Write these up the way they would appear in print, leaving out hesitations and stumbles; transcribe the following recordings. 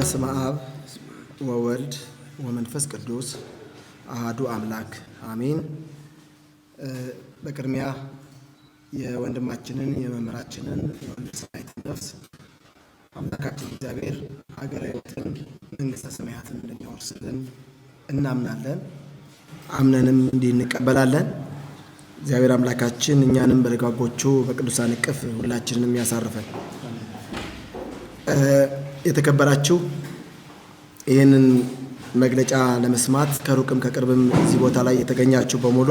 በስመ አብ ወወልድ ወመንፈስ ቅዱስ አሐዱ አምላክ አሜን። በቅድሚያ የወንድማችንን የመምህራችንን የወንድማችንን ነፍስ አምላካችን እግዚአብሔር ሀገረ ሕይወትን መንግሥተ ሰማያትን እንደሚያወርስልን እናምናለን። አምነንም እንዲህ እንቀበላለን። እግዚአብሔር አምላካችን እኛንም በደጋጎቹ በቅዱሳን እቅፍ ሁላችንንም ያሳርፈን። የተከበራችሁ ይህንን መግለጫ ለመስማት ከሩቅም ከቅርብም እዚህ ቦታ ላይ የተገኛችሁ በሙሉ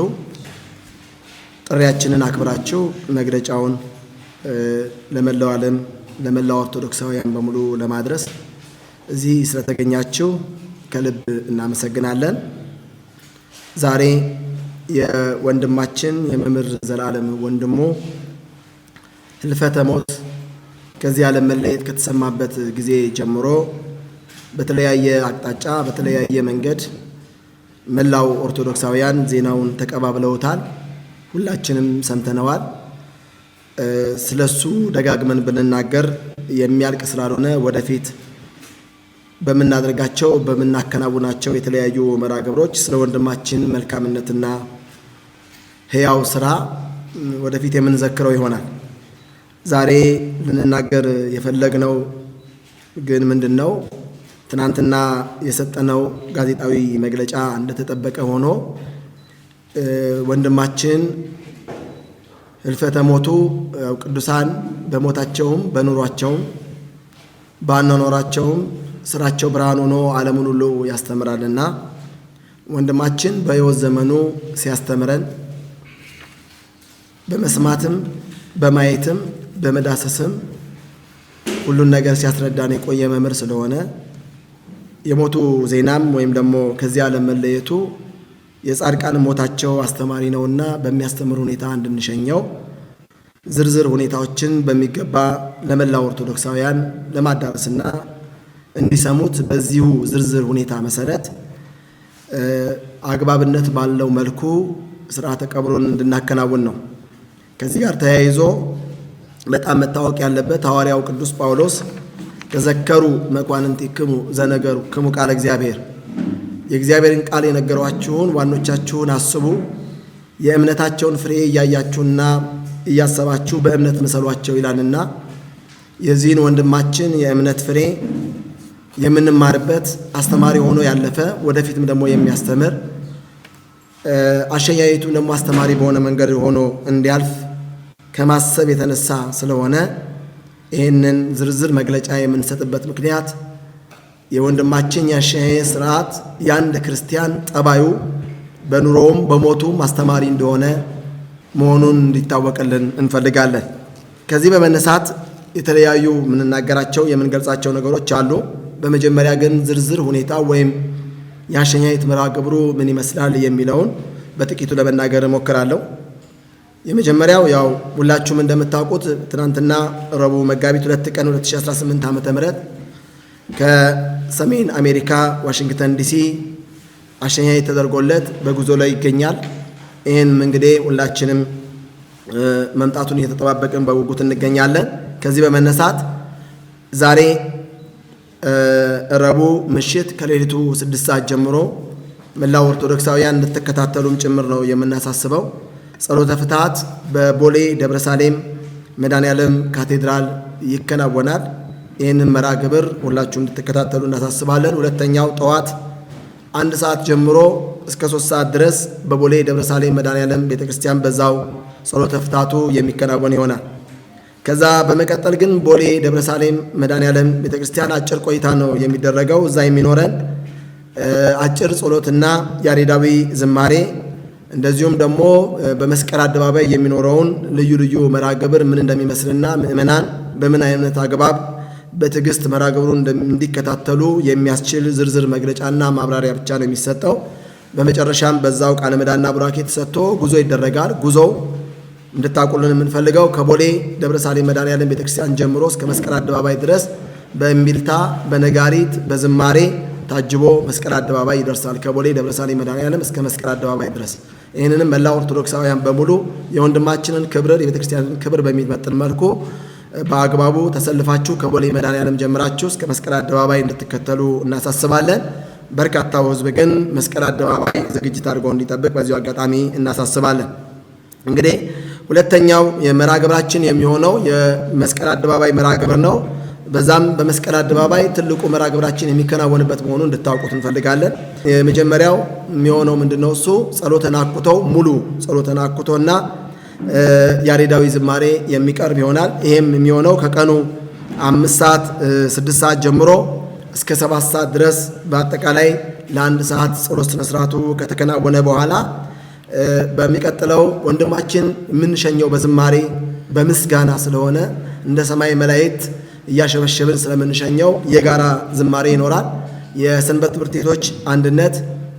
ጥሪያችንን አክብራችሁ መግለጫውን ለመላው ዓለም ለመላው ኦርቶዶክሳውያን በሙሉ ለማድረስ እዚህ ስለተገኛችሁ ከልብ እናመሰግናለን። ዛሬ የወንድማችን የመምህር ዘላለም ወንድሙ ህልፈተ ሞት ከዚህ ዓለም መለየት ከተሰማበት ጊዜ ጀምሮ በተለያየ አቅጣጫ በተለያየ መንገድ መላው ኦርቶዶክሳውያን ዜናውን ተቀባብለውታል። ሁላችንም ሰምተነዋል። ስለሱ ደጋግመን ብንናገር የሚያልቅ ስላልሆነ ወደፊት በምናደርጋቸው በምናከናውናቸው የተለያዩ መርሃ ግብሮች ስለ ወንድማችን መልካምነትና ሕያው ስራ ወደፊት የምንዘክረው ይሆናል። ዛሬ ልንናገር የፈለግነው ግን ምንድነው? ትናንትና የሰጠነው ጋዜጣዊ መግለጫ እንደተጠበቀ ሆኖ ወንድማችን ህልፈተ ሞቱ ቅዱሳን በሞታቸውም በኑሯቸውም ባኗኗራቸውም ስራቸው ብርሃን ሆኖ ዓለሙን ሁሉ ያስተምራልና ወንድማችን በሕይወት ዘመኑ ሲያስተምረን በመስማትም በማየትም በመዳሰስም ሁሉን ነገር ሲያስረዳን የቆየ መምህር ስለሆነ የሞቱ ዜናም ወይም ደግሞ ከዚህ ዓለም መለየቱ የጻድቃን ሞታቸው አስተማሪ ነውና በሚያስተምር ሁኔታ እንድንሸኘው ዝርዝር ሁኔታዎችን በሚገባ ለመላው ኦርቶዶክሳውያን ለማዳረስና እንዲሰሙት በዚሁ ዝርዝር ሁኔታ መሰረት አግባብነት ባለው መልኩ ስርዓተ ቀብሩን እንድናከናውን ነው። ከዚህ ጋር ተያይዞ በጣም መታወቅ ያለበት ሐዋርያው ቅዱስ ጳውሎስ ተዘከሩ መኳንንቲክሙ ዘነገሩክሙ ቃለ እግዚአብሔር፣ የእግዚአብሔርን ቃል የነገሯችሁን ዋኖቻችሁን አስቡ፣ የእምነታቸውን ፍሬ እያያችሁና እያሰባችሁ በእምነት ምሰሏቸው ይላልና የዚህን ወንድማችን የእምነት ፍሬ የምንማርበት አስተማሪ ሆኖ ያለፈ ወደፊትም ደግሞ የሚያስተምር አሸያይቱ ደግሞ አስተማሪ በሆነ መንገድ ሆኖ እንዲያልፍ ከማሰብ የተነሳ ስለሆነ ይህንን ዝርዝር መግለጫ የምንሰጥበት ምክንያት የወንድማችን የአሸያየ ስርዓት የአንድ ክርስቲያን ጠባዩ በኑሮውም በሞቱም አስተማሪ እንደሆነ መሆኑን እንዲታወቅልን እንፈልጋለን። ከዚህ በመነሳት የተለያዩ የምንናገራቸው የምንገልጻቸው ነገሮች አሉ። በመጀመሪያ ግን ዝርዝር ሁኔታ ወይም የአሸኛየት መርሃ ግብሩ ምን ይመስላል የሚለውን በጥቂቱ ለመናገር እሞክራለሁ። የመጀመሪያው ያው ሁላችሁም እንደምታውቁት ትናንትና ረቡዕ መጋቢት 2 ቀን 2018 ዓ.ም ከሰሜን አሜሪካ ዋሽንግተን ዲሲ አሸኛየት ተደርጎለት በጉዞ ላይ ይገኛል። ይህን እንግዲህ ሁላችንም መምጣቱን እየተጠባበቅን በጉጉት እንገኛለን። ከዚህ በመነሳት ዛሬ ረቡዕ ምሽት ከሌሊቱ 6 ሰዓት ጀምሮ መላው ኦርቶዶክሳውያን እንድትከታተሉም ጭምር ነው የምናሳስበው። ጸሎተ ፍትሐት በቦሌ ደብረሳሌም መድኃኔዓለም ካቴድራል ይከናወናል። ይህንን መርሃ ግብር ሁላችሁም እንድትከታተሉ እናሳስባለን። ሁለተኛው ጠዋት 1 ሰዓት ጀምሮ እስከ 3 ሰዓት ድረስ በቦሌ ደብረሳሌም መድኃኔዓለም ቤተክርስቲያን በዛው ጸሎተ ፍትሐቱ የሚከናወን ይሆናል። ከዛ በመቀጠል ግን ቦሌ ደብረሳሌም መድኃኔዓለም ቤተክርስቲያን አጭር ቆይታ ነው የሚደረገው። እዛ የሚኖረን አጭር ጸሎትና ያሬዳዊ ዝማሬ እንደዚሁም ደግሞ በመስቀል አደባባይ የሚኖረውን ልዩ ልዩ መርሃ ግብር ምን እንደሚመስልና ምእመናን በምን አይነት አግባብ በትዕግስት መርሃ ግብሩን እንዲከታተሉ የሚያስችል ዝርዝር መግለጫና ማብራሪያ ብቻ ነው የሚሰጠው። በመጨረሻም በዛው ቃለ ምዕዳንና ቡራኬ ተሰጥቶ ጉዞ ይደረጋል። ጉዞው እንድታውቁልን የምንፈልገው ከቦሌ ደብረሳሌም መድኃኔዓለም ቤተክርስቲያን ጀምሮ እስከ መስቀል አደባባይ ድረስ በእምቢልታ በነጋሪት በዝማሬ ታጅቦ መስቀል አደባባይ ይደርሳል። ከቦሌ ደብረሳሌም መድኃኔዓለም እስከ መስቀል አደባባይ ድረስ ይህንንም መላው ኦርቶዶክሳውያን በሙሉ የወንድማችንን ክብር የቤተክርስቲያንን ክብር በሚመጥን መልኩ በአግባቡ ተሰልፋችሁ ከቦሌ መድኃኔዓለም ጀምራችሁ እስከ መስቀል አደባባይ እንድትከተሉ እናሳስባለን። በርካታው ሕዝብ ግን መስቀል አደባባይ ዝግጅት አድርጎ እንዲጠብቅ በዚሁ አጋጣሚ እናሳስባለን። እንግዲህ ሁለተኛው የመርሃ ግብራችን የሚሆነው የመስቀል አደባባይ መርሃ ግብር ነው። በዛም በመስቀል አደባባይ ትልቁ መርሃ ግብራችን የሚከናወንበት መሆኑን እንድታውቁት እንፈልጋለን። የመጀመሪያው የሚሆነው ምንድነው? እሱ ጸሎተ ናኩቶው ሙሉ ጸሎተ ናኩቶና ያሬዳዊ ዝማሬ የሚቀርብ ይሆናል። ይሄም የሚሆነው ከቀኑ 5 ሰዓት 6 ሰዓት ጀምሮ እስከ 7 ሰዓት ድረስ በአጠቃላይ ለ1 ሰዓት ጸሎት ስነ ስርዓቱ ከተከናወነ በኋላ በሚቀጥለው ወንድማችን የምንሸኘው በዝማሬ በምስጋና ስለሆነ እንደ ሰማይ መላእክት እያሸበሸብን ስለምንሸኘው የጋራ ዝማሬ ይኖራል። የሰንበት ትምህርት ቤቶች አንድነት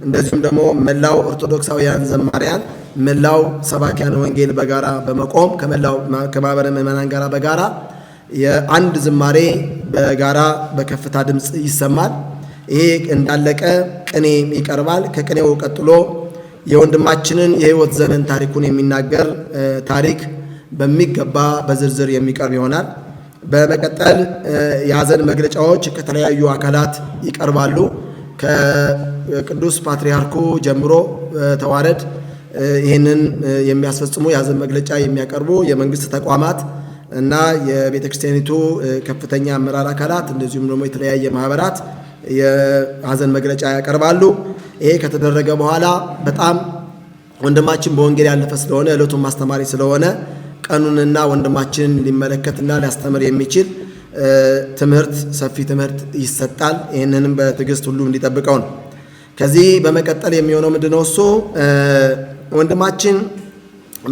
እንደዚሁም ደግሞ መላው ኦርቶዶክሳውያን ዘማሪያን፣ መላው ሰባኪያን ወንጌል በጋራ በመቆም ከማህበረ ምዕመናን ጋራ በጋራ የአንድ ዝማሬ በጋራ በከፍታ ድምፅ ይሰማል። ይሄ እንዳለቀ ቅኔ ይቀርባል። ከቅኔው ቀጥሎ የወንድማችንን የሕይወት ዘመን ታሪኩን የሚናገር ታሪክ በሚገባ በዝርዝር የሚቀርብ ይሆናል። በመቀጠል የሐዘን መግለጫዎች ከተለያዩ አካላት ይቀርባሉ። ከቅዱስ ፓትርያርኩ ጀምሮ ተዋረድ ይህንን የሚያስፈጽሙ የሐዘን መግለጫ የሚያቀርቡ የመንግስት ተቋማት እና የቤተ ክርስቲያኒቱ ከፍተኛ አመራር አካላት እንደዚሁም ደግሞ የተለያየ ማህበራት የሐዘን መግለጫ ያቀርባሉ። ይሄ ከተደረገ በኋላ በጣም ወንድማችን በወንጌል ያለፈ ስለሆነ ዕለቱን ማስተማሪ ስለሆነ ቀኑንና ወንድማችን ሊመለከትና ሊያስተምር የሚችል ትምህርት ሰፊ ትምህርት ይሰጣል። ይህንንም በትዕግስት ሁሉ እንዲጠብቀው ነው። ከዚህ በመቀጠል የሚሆነው ምንድነው? እሱ ወንድማችን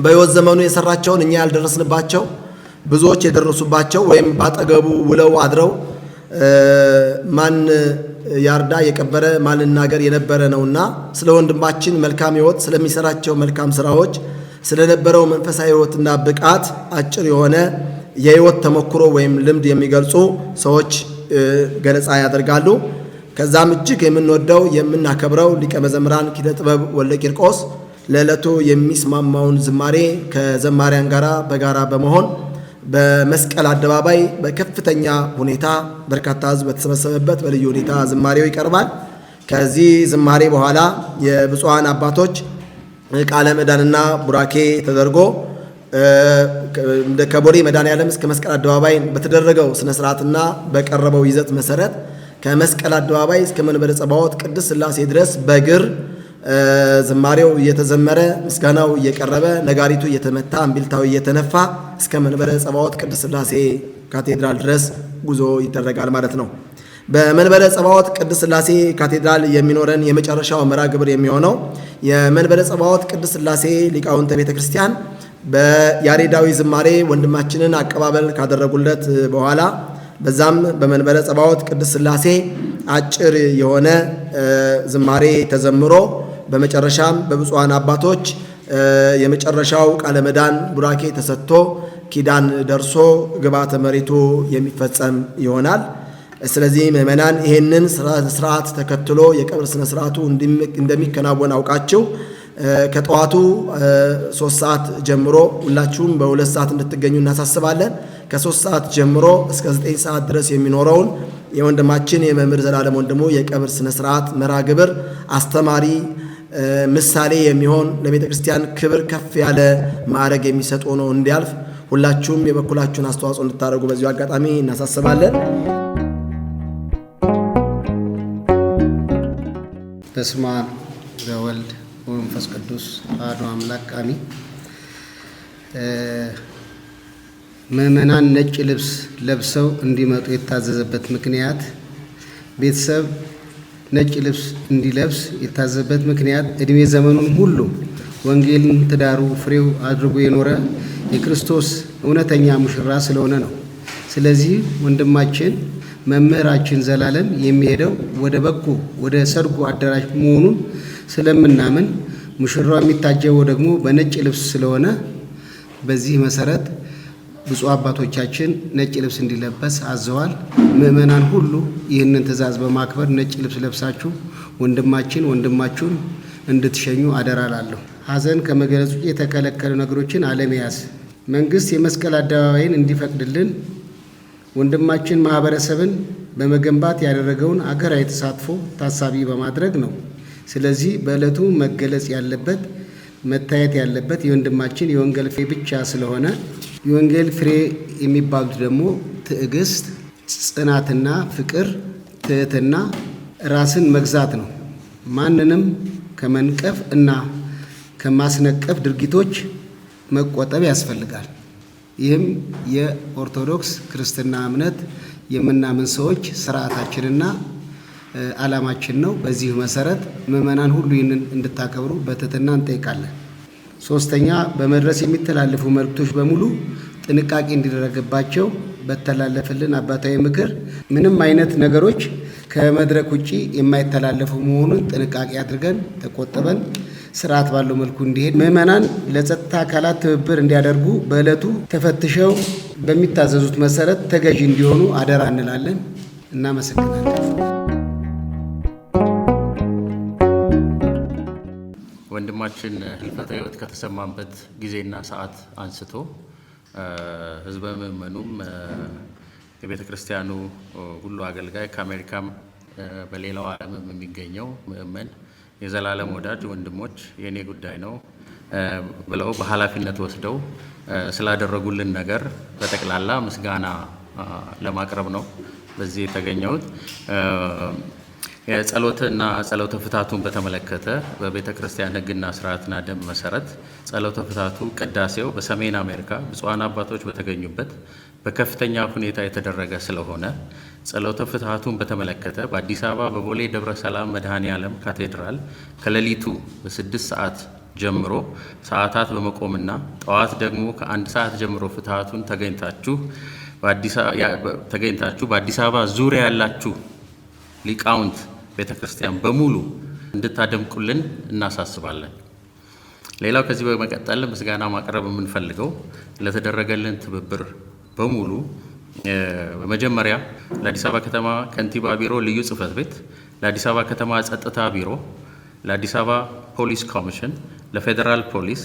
በሕይወት ዘመኑ የሰራቸውን እኛ ያልደረስንባቸው ብዙዎች የደረሱባቸው ወይም ባጠገቡ ውለው አድረው ማን ያርዳ የቀበረ ማን ልናገር የነበረ ነውና ስለ ወንድማችን መልካም ሕይወት ስለሚሰራቸው መልካም ስራዎች ስለነበረው መንፈሳዊ ሕይወትና ብቃት አጭር የሆነ የሕይወት ተሞክሮ ወይም ልምድ የሚገልጹ ሰዎች ገለጻ ያደርጋሉ። ከዛም እጅግ የምንወደው የምናከብረው ሊቀ መዘምራን ኪነ ጥበብ ወልደ ቂርቆስ ለዕለቱ የሚስማማውን ዝማሬ ከዘማሪያን ጋራ በጋራ በመሆን በመስቀል አደባባይ በከፍተኛ ሁኔታ በርካታ ሕዝብ በተሰበሰበበት በልዩ ሁኔታ ዝማሬው ይቀርባል። ከዚህ ዝማሬ በኋላ የብፁዓን አባቶች ቃለ ምዕዳንና ቡራኬ ተደርጎ ከቦሌ መድኃኔዓለም እስከ መስቀል አደባባይ በተደረገው ስነ ስርዓትና በቀረበው ይዘት መሰረት ከመስቀል አደባባይ እስከ መንበረ ጸባዖት ቅድስት ሥላሴ ድረስ በእግር ዝማሬው እየተዘመረ ምስጋናው እየቀረበ ነጋሪቱ እየተመታ እምቢልታው እየተነፋ እስከ መንበረ ጸባዖት ቅድስት ሥላሴ ካቴድራል ድረስ ጉዞ ይደረጋል ማለት ነው። በመንበረ ጸባዖት ቅድስት ሥላሴ ካቴድራል የሚኖረን የመጨረሻው መርሃ ግብር የሚሆነው የመንበረ ጸባዖት ቅድስት ሥላሴ ሊቃውንተ ቤተ ክርስቲያን በያሬዳዊ ዝማሬ ወንድማችንን አቀባበል ካደረጉለት በኋላ በዛም በመንበረ ጸባዖት ቅድስት ሥላሴ አጭር የሆነ ዝማሬ ተዘምሮ በመጨረሻም በብፁዓን አባቶች የመጨረሻው ቃለ ምዕዳን ቡራኬ ተሰጥቶ ኪዳን ደርሶ ግብዓተ መሬቱ የሚፈጸም ይሆናል። ስለዚህ ምዕመናን ይሄንን ስርዓት ተከትሎ የቀብር ስነ ስርዓቱ እንደሚከናወን አውቃችሁ ከጠዋቱ 3 ሰዓት ጀምሮ ሁላችሁም በ2 ሰዓት እንድትገኙ እናሳስባለን። ከ3 ሰዓት ጀምሮ እስከ 9 ሰዓት ድረስ የሚኖረውን የወንድማችን የመምህር ዘላለም ወንድሙ የቀብር ስነ ስርዓት መርሃ ግብር አስተማሪ ምሳሌ የሚሆን ለቤተ ክርስቲያን ክብር ከፍ ያለ ማዕረግ የሚሰጥ ሆኖ እንዲያልፍ ሁላችሁም የበኩላችሁን አስተዋጽኦ እንድታደርጉ በዚሁ አጋጣሚ እናሳስባለን። በስመ አብ ወወልድ ወመንፈስ ቅዱስ አሐዱ አምላክ አሜን። ምዕመናን ነጭ ልብስ ለብሰው እንዲመጡ የታዘዘበት ምክንያት ቤተሰብ ነጭ ልብስ እንዲለብስ የታዘዘበት ምክንያት ዕድሜ ዘመኑን ሁሉ ወንጌልን ትዳሩ ፍሬው አድርጎ የኖረ የክርስቶስ እውነተኛ ሙሽራ ስለሆነ ነው። ስለዚህ ወንድማችን መምህራችን ዘላለም የሚሄደው ወደ በጎ ወደ ሰርጉ አዳራሽ መሆኑን ስለምናምን ሙሽራው የሚታጀበው ደግሞ በነጭ ልብስ ስለሆነ በዚህ መሰረት ብፁዕ አባቶቻችን ነጭ ልብስ እንዲለበስ አዘዋል። ምዕመናን ሁሉ ይህንን ትእዛዝ በማክበር ነጭ ልብስ ለብሳችሁ ወንድማችሁን እንድትሸኙ አደራ እላለሁ። ሐዘን ከመግለጽ ውጭ የተከለከሉ ነገሮችን አለመያዝ መንግስት የመስቀል አደባባይን እንዲፈቅድልን ወንድማችን ማህበረሰብን በመገንባት ያደረገውን አገራዊ ተሳትፎ ታሳቢ በማድረግ ነው። ስለዚህ በዕለቱ መገለጽ ያለበት መታየት ያለበት የወንድማችን የወንጌል ፍሬ ብቻ ስለሆነ የወንጌል ፍሬ የሚባሉት ደግሞ ትዕግስት፣ ጽናትና ፍቅር፣ ትህትና፣ ራስን መግዛት ነው። ማንንም ከመንቀፍ እና ከማስነቀፍ ድርጊቶች መቆጠብ ያስፈልጋል። ይህም የኦርቶዶክስ ክርስትና እምነት የምናምን ሰዎች ስርዓታችንና ዓላማችን ነው። በዚህ መሰረት ምዕመናን ሁሉ ይህንን እንድታከብሩ በትህትና እንጠይቃለን። ሶስተኛ፣ በመድረስ የሚተላለፉ መልእክቶች በሙሉ ጥንቃቄ እንዲደረግባቸው በተላለፈልን አባታዊ ምክር ምንም አይነት ነገሮች ከመድረክ ውጪ የማይተላለፉ መሆኑን ጥንቃቄ አድርገን ተቆጥበን ስርዓት ባለው መልኩ እንዲሄድ ምዕመናን ለጸጥታ አካላት ትብብር እንዲያደርጉ በዕለቱ ተፈትሸው በሚታዘዙት መሰረት ተገዢ እንዲሆኑ አደራ እንላለን። እናመሰግናለን። ወንድማችን ህልፈተ ሕይወት ከተሰማበት ጊዜና ሰዓት አንስቶ ህዝበ ምዕመኑም የቤተ ክርስቲያኑ ሁሉ አገልጋይ ከአሜሪካም በሌላው ዓለምም የሚገኘው ምዕመን የዘላለም ወዳጅ ወንድሞች የኔ ጉዳይ ነው ብለው በኃላፊነት ወስደው ስላደረጉልን ነገር በጠቅላላ ምስጋና ለማቅረብ ነው በዚህ የተገኘሁት። የጸሎትና ጸሎተ ፍታቱን በተመለከተ በቤተ ክርስቲያን ሕግና ስርዓትና ደንብ መሰረት ጸሎተ ፍታቱ ቅዳሴው በሰሜን አሜሪካ ብፁዓን አባቶች በተገኙበት በከፍተኛ ሁኔታ የተደረገ ስለሆነ ጸሎተ ፍታቱን በተመለከተ በአዲስ አበባ በቦሌ ደብረ ሰላም መድኃኔ ዓለም ካቴድራል ከሌሊቱ በ6 ሰዓት ጀምሮ ሰዓታት በመቆምና ጠዋት ደግሞ ከ1 ሰዓት ጀምሮ ፍታቱን ተገኝታችሁ በአዲስ አበባ ዙሪያ ያላችሁ ሊቃውንት ቤተ ክርስቲያን በሙሉ እንድታደምቁልን እናሳስባለን። ሌላው ከዚህ በመቀጠል ምስጋና ማቅረብ የምንፈልገው ለተደረገልን ትብብር በሙሉ በመጀመሪያ ለአዲስ አበባ ከተማ ከንቲባ ቢሮ ልዩ ጽሕፈት ቤት፣ ለአዲስ አበባ ከተማ ጸጥታ ቢሮ፣ ለአዲስ አበባ ፖሊስ ኮሚሽን፣ ለፌዴራል ፖሊስ፣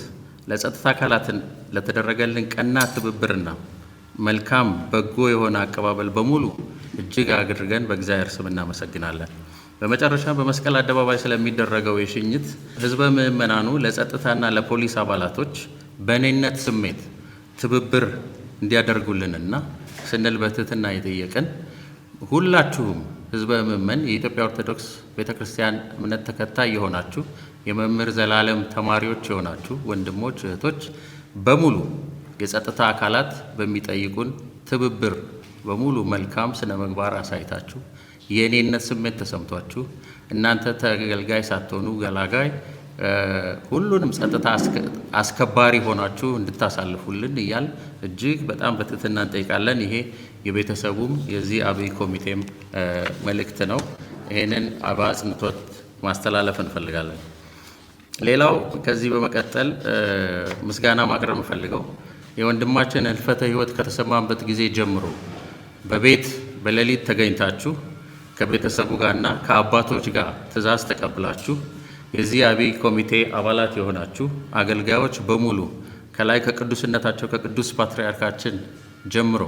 ለጸጥታ አካላትን ለተደረገልን ቀና ትብብርና መልካም በጎ የሆነ አቀባበል በሙሉ እጅግ አድርገን በእግዚአብሔር ስም እናመሰግናለን። በመጨረሻ በመስቀል አደባባይ ስለሚደረገው የሽኝት ህዝበ ምዕመናኑ ለጸጥታና ለፖሊስ አባላቶች በእኔነት ስሜት ትብብር እንዲያደርጉልንና ስንል በትህትና የጠየቅን ሁላችሁም ህዝበ ምዕመን የኢትዮጵያ ኦርቶዶክስ ቤተክርስቲያን እምነት ተከታይ የሆናችሁ የመምህር ዘላለም ተማሪዎች የሆናችሁ ወንድሞች እህቶች በሙሉ የጸጥታ አካላት በሚጠይቁን ትብብር በሙሉ መልካም ስነ ምግባር አሳይታችሁ የእኔነት ስሜት ተሰምቷችሁ እናንተ ተገልጋይ ሳትሆኑ ገላጋይ ሁሉንም ጸጥታ አስከባሪ ሆናችሁ እንድታሳልፉልን እያል እጅግ በጣም በትህትና እንጠይቃለን። ይሄ የቤተሰቡም የዚህ አብይ ኮሚቴም መልእክት ነው። ይሄንን በአጽንኦት ማስተላለፍ እንፈልጋለን። ሌላው ከዚህ በመቀጠል ምስጋና ማቅረብ እንፈልገው የወንድማችን ህልፈተ ሕይወት ከተሰማበት ጊዜ ጀምሮ በቤት በሌሊት ተገኝታችሁ ከቤተሰቡ ጋርና ከአባቶች ጋር ትእዛዝ ተቀብላችሁ የዚህ አብይ ኮሚቴ አባላት የሆናችሁ አገልጋዮች በሙሉ ከላይ ከቅዱስነታቸው ከቅዱስ ፓትርያርካችን ጀምሮ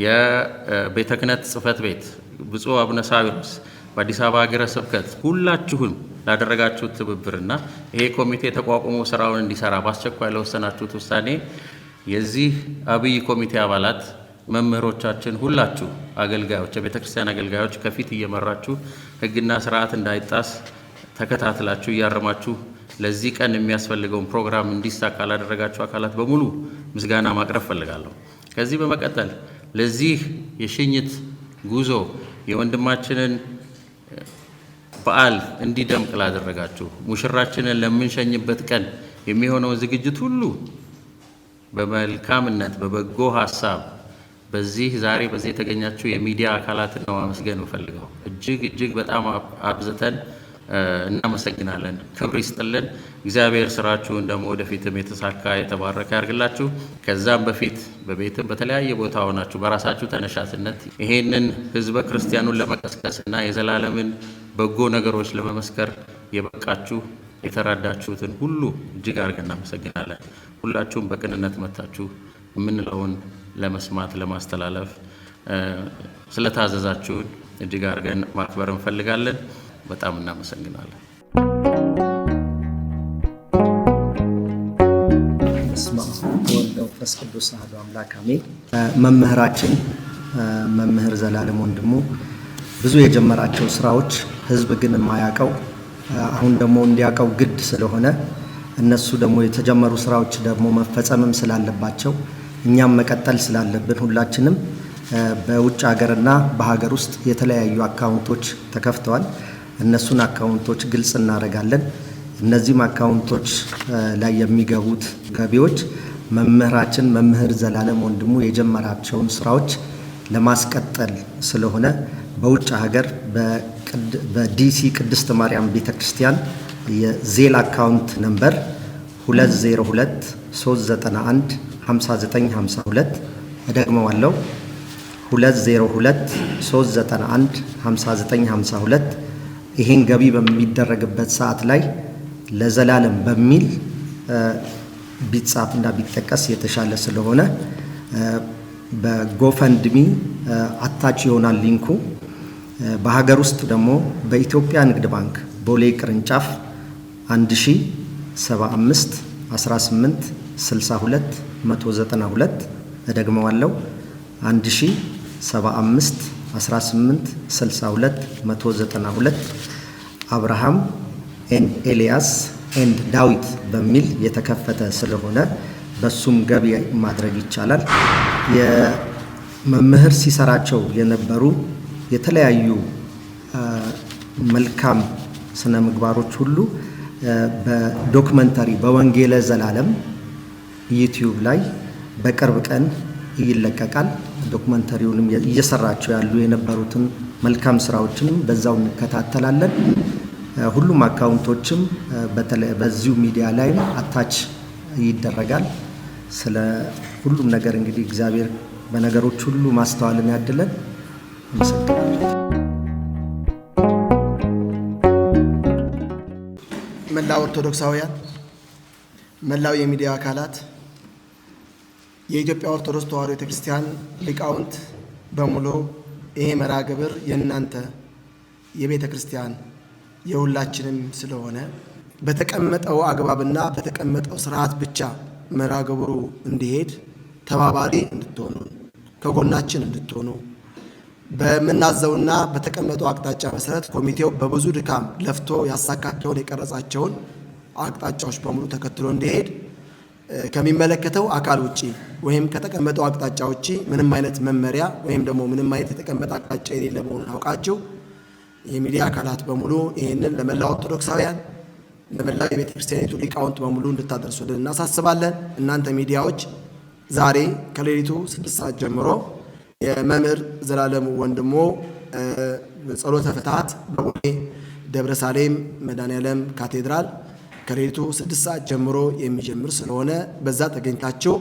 የቤተ ክህነት ጽሕፈት ቤት ብፁዕ አቡነ ሳዊሮስ በአዲስ አበባ ሀገረ ስብከት ሁላችሁም ላደረጋችሁት ትብብርና ይሄ ኮሚቴ ተቋቁሞ ስራውን እንዲሰራ በአስቸኳይ ለወሰናችሁት ውሳኔ የዚህ አብይ ኮሚቴ አባላት መምህሮቻችን ሁላችሁ አገልጋዮች የቤተ ክርስቲያን አገልጋዮች ከፊት እየመራችሁ ሕግና ስርዓት እንዳይጣስ ተከታትላችሁ እያረማችሁ ለዚህ ቀን የሚያስፈልገውን ፕሮግራም እንዲሳካ ላደረጋችሁ አካላት በሙሉ ምስጋና ማቅረብ ፈልጋለሁ። ከዚህ በመቀጠል ለዚህ የሽኝት ጉዞ የወንድማችንን በዓል እንዲደምቅ ላደረጋችሁ ሙሽራችንን ለምንሸኝበት ቀን የሚሆነውን ዝግጅት ሁሉ በመልካምነት በበጎ ሀሳብ በዚህ ዛሬ በዚህ የተገኛችሁ የሚዲያ አካላትን ነው ማመስገን እንፈልገው። እጅግ በጣም አብዝተን እናመሰግናለን። ክብር ይስጥልን። እግዚአብሔር ስራችሁን ደግሞ ወደፊትም የተሳካ የተባረከ ያርግላችሁ። ከዛም በፊት በቤትም በተለያየ ቦታ ሆናችሁ በራሳችሁ ተነሳሽነት ይሄንን ህዝበ ክርስቲያኑን ለመቀስቀስና የዘላለምን በጎ ነገሮች ለመመስከር የበቃችሁ የተራዳችሁትን ሁሉ እጅግ አድርገን እናመሰግናለን። ሁላችሁም በቅንነት መጥታችሁ የምንለውን ለመስማት ለማስተላለፍ ስለታዘዛችሁን እጅግ አድርገን ማክበር እንፈልጋለን። በጣም እናመሰግናለን። መንፈስ ቅዱስ አሐዱ አምላክ አሜን። መምህራችን መምህር ዘላለም ወንድሙ ብዙ የጀመራቸው ስራዎች ህዝብ ግን የማያውቀው አሁን ደግሞ እንዲያውቀው ግድ ስለሆነ እነሱ ደግሞ የተጀመሩ ስራዎች ደግሞ መፈጸምም ስላለባቸው እኛም መቀጠል ስላለብን ሁላችንም በውጭ ሀገርና በሀገር ውስጥ የተለያዩ አካውንቶች ተከፍተዋል። እነሱን አካውንቶች ግልጽ እናደርጋለን። እነዚህም አካውንቶች ላይ የሚገቡት ገቢዎች መምህራችን መምህር ዘላለም ወንድሙ የጀመራቸውን ስራዎች ለማስቀጠል ስለሆነ በውጭ ሀገር በዲሲ ቅድስት ማርያም ቤተክርስቲያን የዜል አካውንት ነምበር 2023915952 እደግመዋለሁ 2023915952 ይሄን ገቢ በሚደረግበት ሰዓት ላይ ለዘላለም በሚል ቢጻፍና ቢጠቀስ የተሻለ ስለሆነ በጎፈንድሚ አታች ይሆናል ሊንኩ። በሀገር ውስጥ ደግሞ በኢትዮጵያ ንግድ ባንክ ቦሌ ቅርንጫፍ 1075 18 62 192 እደግመዋለሁ 1075 18 62 192 አብርሃም ኤንድ ኤልያስ ኤንድ ዳዊት በሚል የተከፈተ ስለሆነ በሱም ገቢ ማድረግ ይቻላል። የመምህር ሲሰራቸው የነበሩ የተለያዩ መልካም ስነ ምግባሮች ሁሉ በዶክመንተሪ በወንጌለ ዘላለም ዩቲዩብ ላይ በቅርብ ቀን ይለቀቃል። ዶክመንተሪውንም እየሰራቸው ያሉ የነበሩትን መልካም ስራዎችንም በዛው እንከታተላለን። ሁሉም አካውንቶችም በዚሁ ሚዲያ ላይ አታች ይደረጋል። ስለ ሁሉም ነገር እንግዲህ እግዚአብሔር በነገሮች ሁሉ ማስተዋልን ያድለን። አመሰግናለሁ። መላው ኦርቶዶክሳውያን፣ መላው የሚዲያ አካላት፣ የኢትዮጵያ ኦርቶዶክስ ተዋሕዶ ቤተክርስቲያን ሊቃውንት በሙሉ ይሄ መርሃ ግብር የእናንተ የቤተ ክርስቲያን የሁላችንም ስለሆነ በተቀመጠው አግባብና በተቀመጠው ስርዓት ብቻ መርሃ ግብሩ እንዲሄድ ተባባሪ እንድትሆኑ ከጎናችን እንድትሆኑ በመናዘውና በተቀመጠው አቅጣጫ መሰረት ኮሚቴው በብዙ ድካም ለፍቶ ያሳካቸውን የቀረጻቸውን አቅጣጫዎች በሙሉ ተከትሎ እንዲሄድ ከሚመለከተው አካል ውጪ ወይም ከተቀመጠው አቅጣጫ ውጪ ምንም አይነት መመሪያ ወይም ደግሞ ምንም አይነት የተቀመጠ አቅጣጫ የሌለ መሆኑን አውቃችሁ የሚዲያ አካላት በሙሉ ይህንን ለመላው ኦርቶዶክሳውያን ለመላው የቤተ ክርስቲያኒቱ ሊቃውንት በሙሉ እንድታደርሱልን እናሳስባለን። እናንተ ሚዲያዎች ዛሬ ከሌሊቱ 6 ሰዓት ጀምሮ የመምህር ዘላለም ወንድሙ ጸሎተ ፍትሐት በቦሌ ደብረ ሳሌም መድኃኔዓለም ካቴድራል ከሌሊቱ 6 ሰዓት ጀምሮ የሚጀምር ስለሆነ በዛ ተገኝታችሁ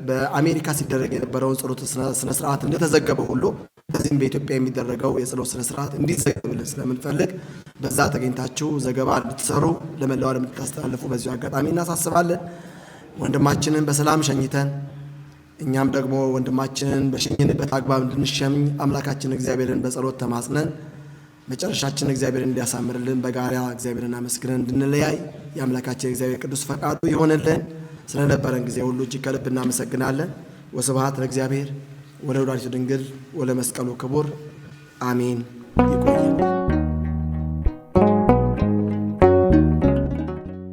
በአሜሪካ ሲደረግ የነበረውን ጸሎት ስነ ስርዓት እንደተዘገበ ሁሉ በዚህም በኢትዮጵያ የሚደረገው የጸሎት ስነ ስርዓት እንዲዘገብልን ስለምንፈልግ በዛ ተገኝታችሁ ዘገባ እንድትሰሩ ለመላው ዓለም እንድታስተላልፉ በዚሁ አጋጣሚ እናሳስባለን። ወንድማችንን በሰላም ሸኝተን እኛም ደግሞ ወንድማችንን በሸኝንበት አግባብ እንድንሸኝ አምላካችን እግዚአብሔርን በጸሎት ተማጽነን መጨረሻችን እግዚአብሔር እንዲያሳምርልን በጋራ እግዚአብሔርን አመስግነን እንድንለያይ የአምላካችን እግዚአብሔር ቅዱስ ፈቃዱ ይሆንልን። ስለነበረን ጊዜ ሁሉ እጅግ ከልብ እናመሰግናለን። ወስብሐት ለእግዚአብሔር ወለወላዲቱ ድንግል ወለመስቀሉ ክቡር አሜን። ይቆይ።